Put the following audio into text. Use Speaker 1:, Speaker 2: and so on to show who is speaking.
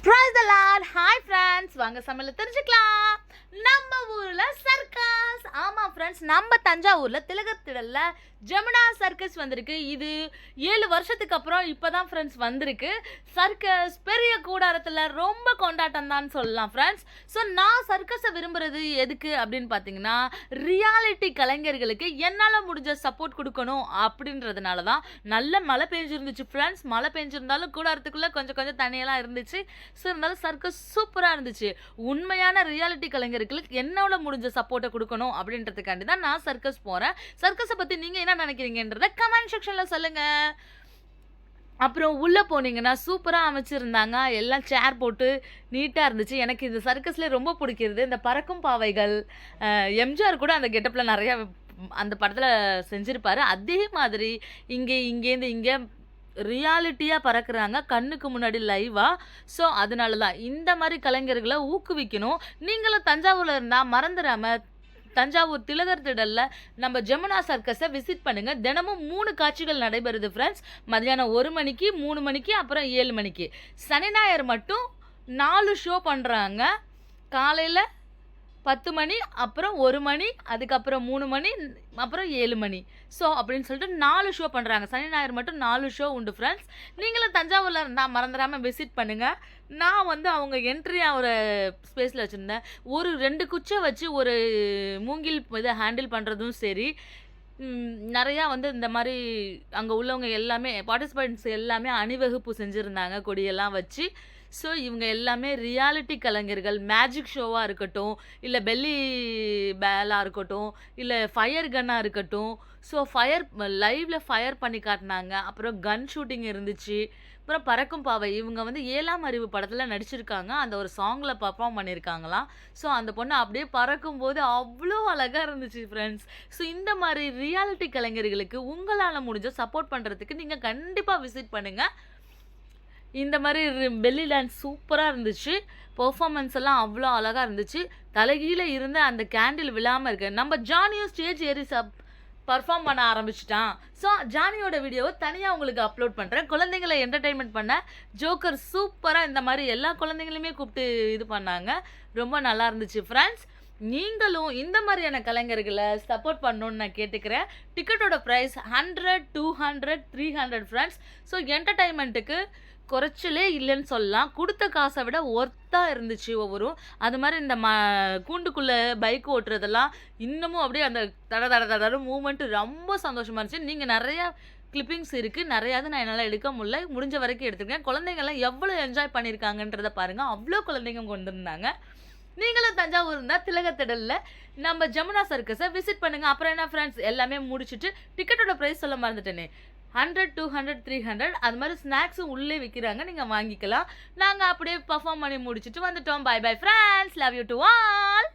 Speaker 1: Praise the Lord. Hi friends, வாங்க சமையல தெரிஞ்சுக்கலாம். நம்ம ஊர்ல சர்க்கஸ். ஆமா friends, நம்ம தஞ்சாவூர்ல திலகத்திடல்ல ஜமுனா சர்க்கஸ் வந்திருக்கு. இது 7 வருஷத்துக்கு அப்புறம் இப்பதான் friends வந்திருக்கு. சர்க்கஸ் பெரிய கூடாரத்துல ரொம்ப கொண்டாட்டம் தான் சொல்லலாம் friends. ஸோ நான் சர்க்கஸை விரும்புறது எதுக்கு அப்படின்னு பார்த்தீங்கன்னா, ரியாலிட்டி கலைஞர்களுக்கு என்னால் முடிஞ்ச சப்போர்ட் கொடுக்கணும் அப்படின்றதுனால தான். நல்ல மழை பெஞ்சிருந்துச்சு ஃப்ரெண்ட்ஸ். மழை பெஞ்சிருந்தாலும் கூடாரத்துக்குள்ளே கொஞ்சம் கொஞ்சம் தண்ணியெல்லாம் இருந்துச்சு. ஸோ இருந்தாலும் சர்க்கஸ் சூப்பராக இருந்துச்சு. உண்மையான ரியாலிட்டி கலைஞர்களுக்கு என்னோட முடிஞ்ச சப்போர்ட்டை கொடுக்கணும் அப்படின்றதுக்காண்டி தான் நான் சர்க்கஸ் போகிறேன். சர்க்கஸை பற்றி நீங்கள் என்ன நினைக்கிறீங்கன்றத கமெண்ட் செக்ஷனில் சொல்லுங்கள். அப்புறம் உள்ளே போனீங்கன்னா சூப்பராக அமைச்சிருந்தாங்க. எல்லாம் சேர் போட்டு நீட்டாக இருந்துச்சு. எனக்கு இந்த சர்க்கஸ்லேயே ரொம்ப பிடிக்கிறது இந்த பறக்கும் பாவைகள். எம்ஜிஆர் கூட அந்த கெட்டப்பில் நிறையா அந்த படத்தில் செஞ்சுருப்பார். அதே மாதிரி இங்கேருந்து இங்கே ரியாலிட்டியாக பறக்கிறாங்க கண்ணுக்கு முன்னாடி லைவாக. ஸோ அதனால தான் இந்த மாதிரி கலைஞர்களை ஊக்குவிக்கணும். நீங்களும் தஞ்சாவூரில் இருந்தால் மறந்துடாமல் தஞ்சாவூர் திலகர் திடலில் நம்ம ஜமுனா சர்க்கஸை விசிட் பண்ணுங்கள். தினமும் 3 காட்சிகள் நடைபெறுது ஃப்ரெண்ட்ஸ். மதியானம் 1 மணிக்கு, 3 மணிக்கு, அப்புறம் 7 மணிக்கு. சனி ஞாயிறு மட்டும் 4 ஷோ பண்ணுறாங்க. காலையில் 10 மணி, அப்புறம் 1 மணி, அதுக்கப்புறம் 3 மணி, அப்புறம் 7 மணி. ஸோ அப்படின்னு சொல்லிட்டு 4 ஷோ பண்ணுறாங்க. சனி ஞாயிறு மட்டும் 4 ஷோ உண்டு ஃப்ரெண்ட்ஸ். நீங்களும் தஞ்சாவூரில் இருந்தால் மறந்துடாமல் விசிட் பண்ணுங்கள். நான் அவங்க என்ட்ரியாக ஒரு ஸ்பேஸில் வச்சுருந்தேன். ஒரு 2 குச்சை வச்சு ஒரு மூங்கில் இதை ஹேண்டில் பண்ணுறதும் சரி. நிறையா இந்த மாதிரி அங்கே உள்ளவங்க எல்லாமே பார்ட்டிசிபெண்ட்ஸ் எல்லாமே அணிவகுப்பு செஞ்சுருந்தாங்க கொடியெல்லாம் வச்சு. ஸோ இவங்க எல்லாமே ரியாலிட்டி கலைஞர்கள். மேஜிக் ஷோவாக இருக்கட்டும், இல்லை பெல்லி பேலாக இருக்கட்டும், இல்லை ஃபயர் கன்னாக இருக்கட்டும். ஸோ லைவில் ஃபயர் பண்ணி காட்டினாங்க. அப்புறம் கன் ஷூட்டிங் இருந்துச்சு. அப்புறம் பறக்கும் பாவை இவங்க 7ஆம் அறிவு படத்தில் நடிச்சிருக்காங்க. அந்த ஒரு சாங்கில் பர்ஃபார்ம் பண்ணியிருக்காங்களாம். ஸோ அந்த பொண்ணு அப்படியே பறக்கும்போது அவ்வளோ அழகாக இருந்துச்சு ஃப்ரெண்ட்ஸ். ஸோ இந்த மாதிரி ரியாலிட்டி கலைஞர்களுக்கு உங்களால் முடிஞ்ச சப்போர்ட் பண்ணுறதுக்கு நீங்கள் கண்டிப்பாக விசிட் பண்ணுங்கள். இந்த மாதிரி பெல்லி டான்ஸ் சூப்பராக இருந்துச்சு. பெர்ஃபார்மன்ஸ் எல்லாம் அவ்வளோ அழகாக இருந்துச்சு. தலைகீழ இருந்த அந்த கேண்டில் விழாமல் இருக்கு. நம்ம ஜானியும் ஸ்டேஜ் ஏறி பர்ஃபார்ம் பண்ண ஆரம்பிச்சிட்டான். ஸோ ஜானியோட வீடியோவை தனியாக உங்களுக்கு அப்லோட் பண்ணுறேன். குழந்தைங்களை என்டர்டெயின்மெண்ட் பண்ண ஜோக்கர் சூப்பராக இந்த மாதிரி எல்லா குழந்தைங்களுமே கூப்பிட்டு இது பண்ணாங்க. ரொம்ப நல்லா இருந்துச்சு ஃப்ரெண்ட்ஸ். நீங்களும் இந்த மாதிரியான கலைஞர்களை சப்போர்ட் பண்ணணுன்னு நான் கேட்டுக்கிறேன். டிக்கெட்டோட ப்ரைஸ் 100, 200, 300 ஃப்ரெண்ட்ஸ். ஸோ என்டர்டெயின்மெண்ட்டுக்கு குறைச்சலே இல்லைன்னு சொல்லலாம். கொடுத்த காசை விட ஒர்த்தாக இருந்துச்சு ஒவ்வொரும். அது மாதிரி இந்த கூண்டுக்குள்ளே பைக் ஓட்டுறதெல்லாம் இன்னமும் அப்படியே அந்த தட மூமெண்ட்டு ரொம்ப சந்தோஷமாக இருந்துச்சு. நீங்கள் நிறையா கிளிப்பிங்ஸ் இருக்குது. நிறையாது நான் என்னால் எடுக்க முடியல. முடிஞ்ச வரைக்கும் எடுத்துருக்கேன். குழந்தைங்கள்லாம் எவ்வளோ என்ஜாய் பண்ணியிருக்காங்கன்றதை பாருங்கள். அவ்வளோ குழந்தைங்க கொண்டு இருந்தாங்க. நீங்களும் தஞ்சாவூர் இருந்தால் திலகத்திடலில் நம்ம ஜமுனா சர்க்கஸை விசிட் பண்ணுங்கள். அப்புறம் என்ன ஃப்ரெண்ட்ஸ், எல்லாமே முடிச்சுட்டு டிக்கெட்டோட ப்ரைஸ் சொல்ல மறந்துட்டேனே. 100, 200, 300 அது மாதிரி ஸ்நாக்ஸும் உள்ளே விற்கிறாங்க. நீங்கள் வாங்கிக்கலாம். நாங்கள் அப்படியே பர்ஃபார்ம் பண்ணி முடிச்சுட்டு வந்துட்டோம். Bye bye friends. Love you to all.